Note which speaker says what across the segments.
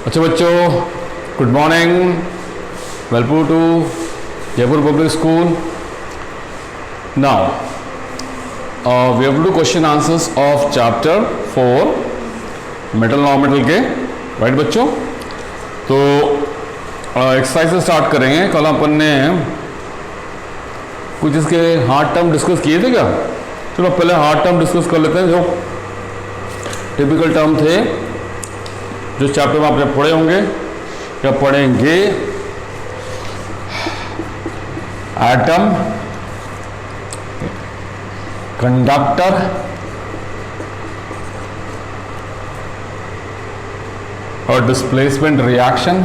Speaker 1: अच्छा बच्चों, good morning, welcome to Jaipur public school. Now we have to do question answers of chapter 4 metal non metal के. Right बच्चों, तो exercise से start करेंगे. कल अपन ने कुछ इसके हार्ड टर्म डिस्कस किए थे क्या? चलो पहले हार्ड टर्म डिस्कस कर लेते हैं. जो टिपिकल टर्म थे जो चैप्टर में आपने पढ़े होंगे या पढ़ेंगे. एटम, कंडक्टर, और displacement reaction,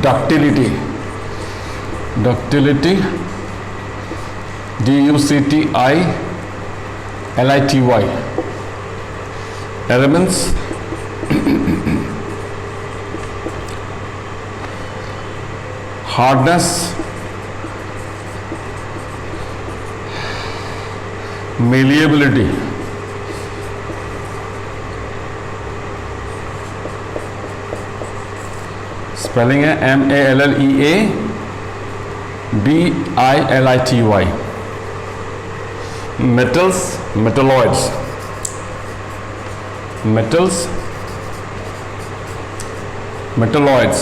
Speaker 1: ductility, DUCTILITY, elements, hardness, malleability, spelling है MALLEABILITY. Metals, metalloids, metals, metalloids.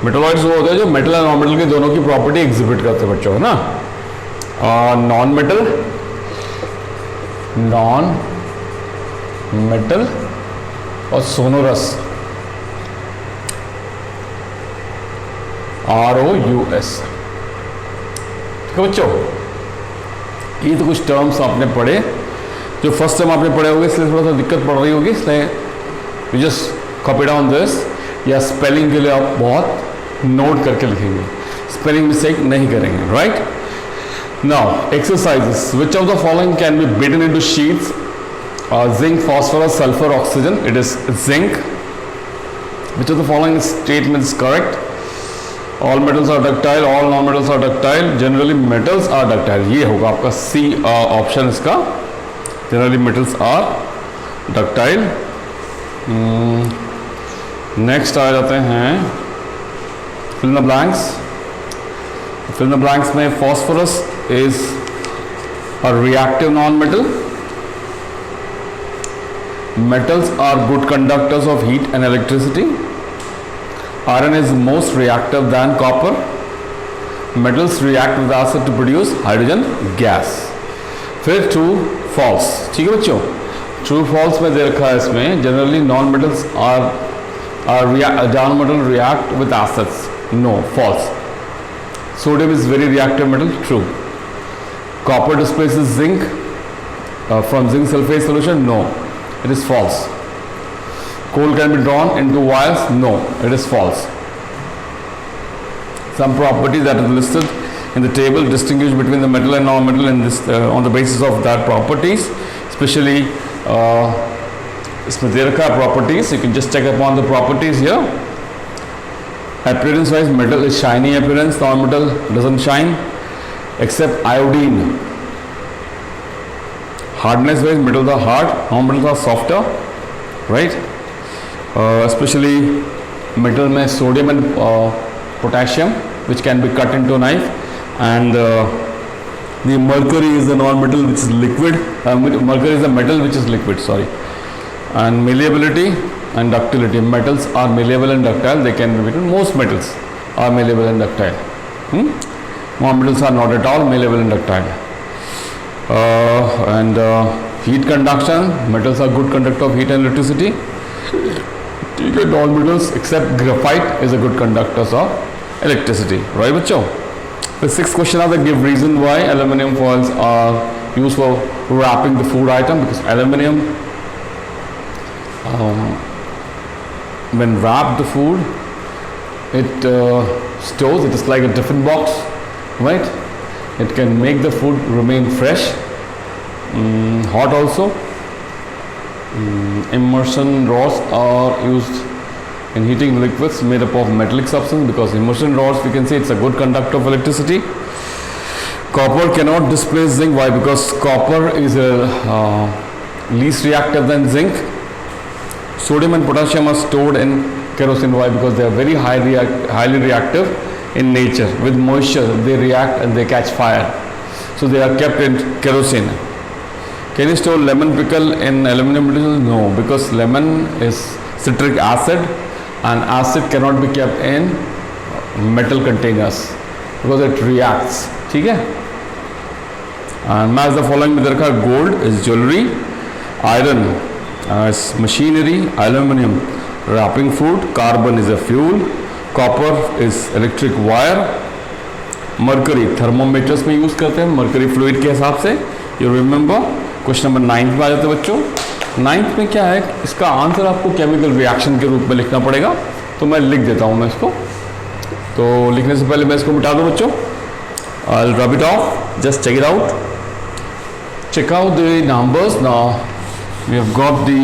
Speaker 1: Metalloids वो होते हैं जो मेटल और नॉन मेटल के दोनों की प्रॉपर्टी एग्जिबिट करते हैं बच्चों, है ना. नॉन मेटल, नॉन मेटल और सोनोरस, ROUS. ठीक है बच्चों, ये तो कुछ टर्म्स आपने पढ़े जो फर्स्ट टाइम आपने पढ़े होंगे, इसलिए थोड़ा सा दिक्कत पड़ रही होगी, इसलिए you just copy down this. या स्पेलिंग के लिए आप बहुत नोट करके लिखेंगे, स्पेलिंग मिस्टेक नहीं करेंगे. Right now exercises. Which of the following can be beaten into sheets? Zinc, phosphorus, sulfur, oxygen. It is zinc. Which of the following statement is correct? All metals are ductile, all non-metals are ductile. Generally metals are ductile. ये होगा आपका C option इसका. Generally metals are ductile. Next आ जाते हैं fill in the blanks. Fill in the blanks में phosphorus is a reactive non-metal. Metals are good conductors of heat and electricity. Iron is most reactive than copper. Metals react with acid to produce hydrogen gas. फिर true false. ठीक है बच्चों, true false में दे रखा है इसमें. Generally non metals non-metal react with acids. No, false. Sodium is very reactive metal. True. Copper displaces zinc from zinc sulfate solution. No, it is false. Coal can be drawn into wires. No, it is false. Some properties that are listed in the table distinguish between the metal and non-metal in this on the basis of that properties. Especially इसमें दे रखा है properties. You can just check upon the properties here. Appearance wise, metal is shiny appearance. Non-metal doesn't shine except iodine. Hardness wise, metals are hard, non-metals are softer. Right? Especially metal में sodium and potassium which can be cut into knife, and the mercury is the non-metal which is liquid. Mercury is the metal which is liquid, sorry. And malleability and ductility. Metals are malleable and ductile. They can be written. Most metals are malleable and ductile. Non-metals are not at all malleable and ductile. And heat conduction. Metals are good conductor of heat and electricity. Non-metals except graphite is a good conductor of electricity. Right बच्चों? The sixth question are the give reason why aluminum foils are used for wrapping the food item. Because aluminum when wrapped the food, it stores. It is like a different box, right? It can make the food remain fresh, hot also. Immersion rods are used in heating liquids made up of metallic substance, because immersion rods, we can say it's a good conductor of electricity. Copper cannot displace zinc. Why? Because copper is least reactive than zinc. Sodium and potassium are stored in kerosene. Why? Because they are very highly reactive in nature. With moisture, they react and they catch fire. So they are kept in kerosene. Can you store lemon pickle in aluminum utensils? No, because lemon is citric acid, and acid cannot be kept in metal containers because it reacts. ठीक है? And match the following में रखा gold is jewelry, iron is machinery, aluminum wrapping food, carbon is a fuel, copper is electric wire, mercury thermometers में use करते हैं mercury fluid के हिसाब से. You remember क्वेश्चन नंबर 9 में आ जाते बच्चों. 9 में क्या है, इसका आंसर आपको केमिकल रिएक्शन के रूप में लिखना पड़ेगा. तो मैं लिख देता हूँ मैं इसको. तो लिखने से पहले मैं इसको मिटा दूँ बच्चों. I'll rub it off. Just check it out. Check out the numbers. Now we have got the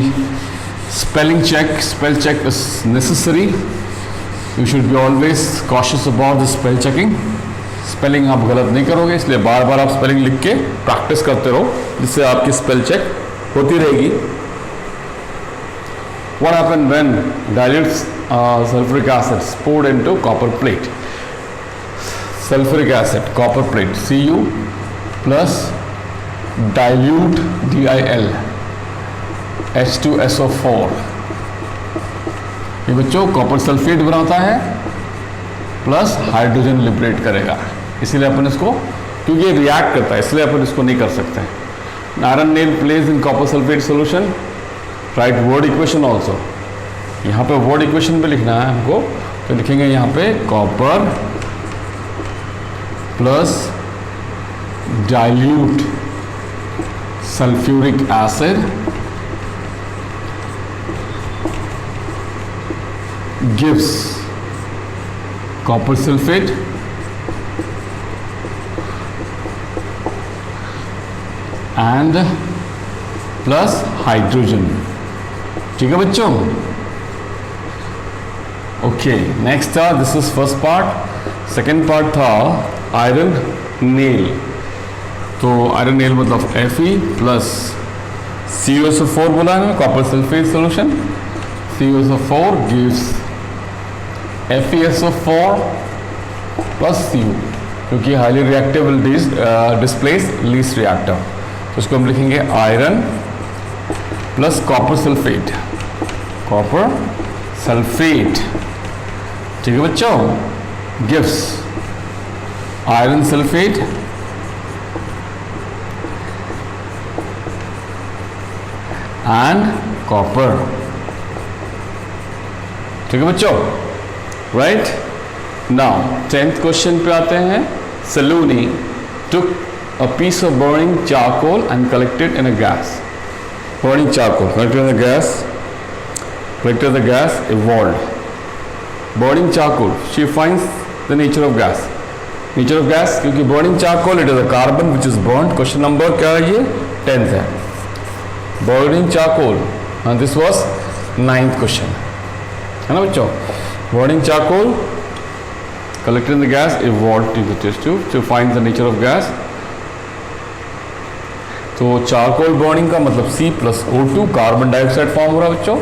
Speaker 1: spelling check. Spell check is necessary. You should be always cautious about the spell checking. Spelling आप गलत नहीं करोगे, इसलिए बार बार आप spelling लिख के practice करते रहो, जिससे आपकी स्पेल चेक होती रहेगी. What happened when dilute sulfuric acid is poured into copper plate? Sulfuric acid, copper plate, Cu plus dilute DIL H2SO4. ये बच्चों कॉपर सल्फेट बनाता है प्लस हाइड्रोजन लिबरेट करेगा. इसीलिए अपन इसको, क्योंकि ये रिएक्ट करता है, इसलिए अपन इसको नहीं कर सकते. Iron nail place in copper sulphate solution. Right word equation also. यहाँ पे वर्ड इक्वेशन पे लिखना है हमको, तो लिखेंगे यहाँ पे copper plus dilute sulphuric acid gives copper sulfate and plus hydrogen. ठीक है बच्चों? ओके, नेक्स्ट था, this is first part. Second part था आयरन नेल. तो आयरन नेल मतलब Fe प्लस CuSO4 बोला है, copper sulphate solution. CuSO4 gives FeSO4 plus Cu, क्योंकि highly reactive will displace least reactive. तो उसको हम लिखेंगे iron plus copper sulphate. Copper sulphate, ठीक है बच्चों, gives iron sulphate and copper. ठीक है बच्चों? राइट. नाउ 10th क्वेश्चन पे आते हैं. Saloni took a piece of burning charcoal and collected in a gas. Burning charcoal collected in the gas. Collected the gas evolved. Burning charcoal. She finds the nature of gas. Nature of gas, क्योंकि burning charcoal it is a carbon which is burnt. Question number क्या है ये? 10th है. Burning charcoal. And this was 9th question. है ना बच्चों? Burning charcoal collected in the gas evolved in the test tube to find the nature of gas. तो charcoal burning का मतलब C plus O2 carbon dioxide form हो रहा है बच्चों.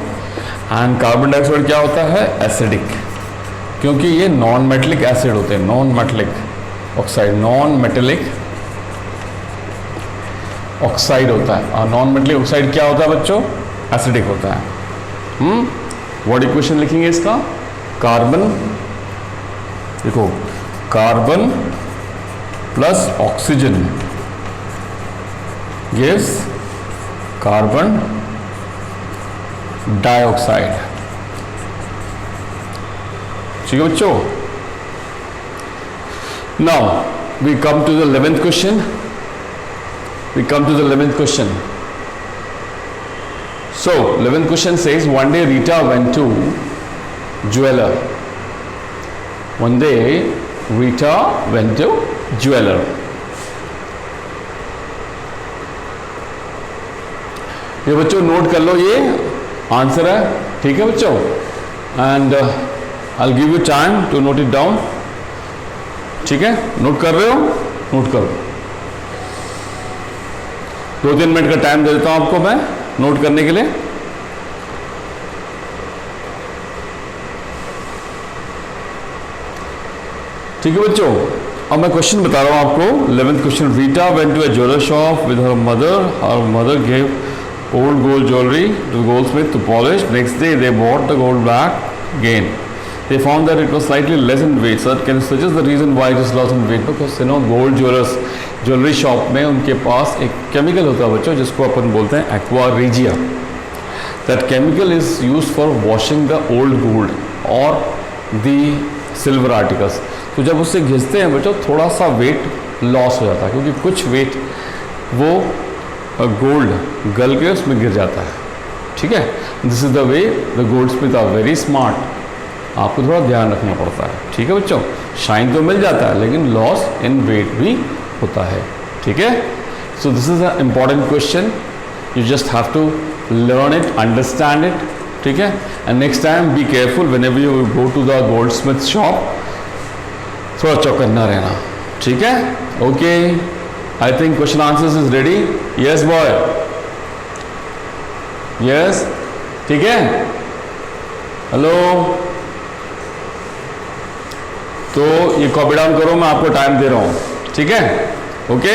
Speaker 1: एंड कार्बन डाइऑक्साइड क्या होता है? एसिडिक, क्योंकि ये नॉन मेटेलिक एसिड होते हैं. Non metallic oxide, non metallic oxide होता है. और नॉन मेटेलिक ऑक्साइड क्या होता है बच्चों? एसिडिक होता है. वर्ड इक्वेशन लिखेंगे इसका. कार्बन, देखो, carbon plus oxygen gives carbon dioxide. ठीक है बच्चों? Now we come to the 11th question. So 11th question says, one day Rita went to jeweler. One day Rita went to jeweler. ये बच्चों note कर लो, ये answer है. ठीक है बच्चों? And I give you time to note it down. ठीक है, नोट कर रहे हो? नोट करो। 2-3 मिनट का टाइम दे देता हूं आपको मैं नोट करने के लिए। ठीक है बच्चों, अब मैं क्वेश्चन बता रहा हूं आपको। 11th question, Rita went to a jeweller shop with her mother. Her mother gave old gold jewelry to the goldsmith to polish. Next day they bought the gold back again. They found that it was slightly less in weight. Sir, can you suggest the reason why it is lost in weight? Because you know gold jewelers jewellery shop में उनके पास एक chemical होता है बच्चों जिसको अपन बोलते हैं aqua regia. That chemical is use for washing the old gold और द सिल्वर आर्टिकल्स। तो जब उससे घिसते हैं बच्चों थोड़ा सा वेट लॉस हो जाता है, क्योंकि कुछ वेट वो गोल्ड गल के उसमें गिर जाता है। ठीक है, this is the way the goldsmith are very smart, आपको थोड़ा ध्यान रखना पड़ता है। ठीक है बच्चों, शाइन तो मिल जाता है लेकिन लॉस इन वेट भी होता है। ठीक है, so this is a important question, you just have to learn it, understand it. ठीक है, and next time be careful whenever you go to the goldsmith shop, थोड़ा चौकन्ना रहना। ठीक है, okay, I think question answers is ready. Yes boy, yes, ठीक है, hello. तो ये कॉपी डाउन करो, मैं आपको टाइम दे रहा हूँ। ठीक है, ओके।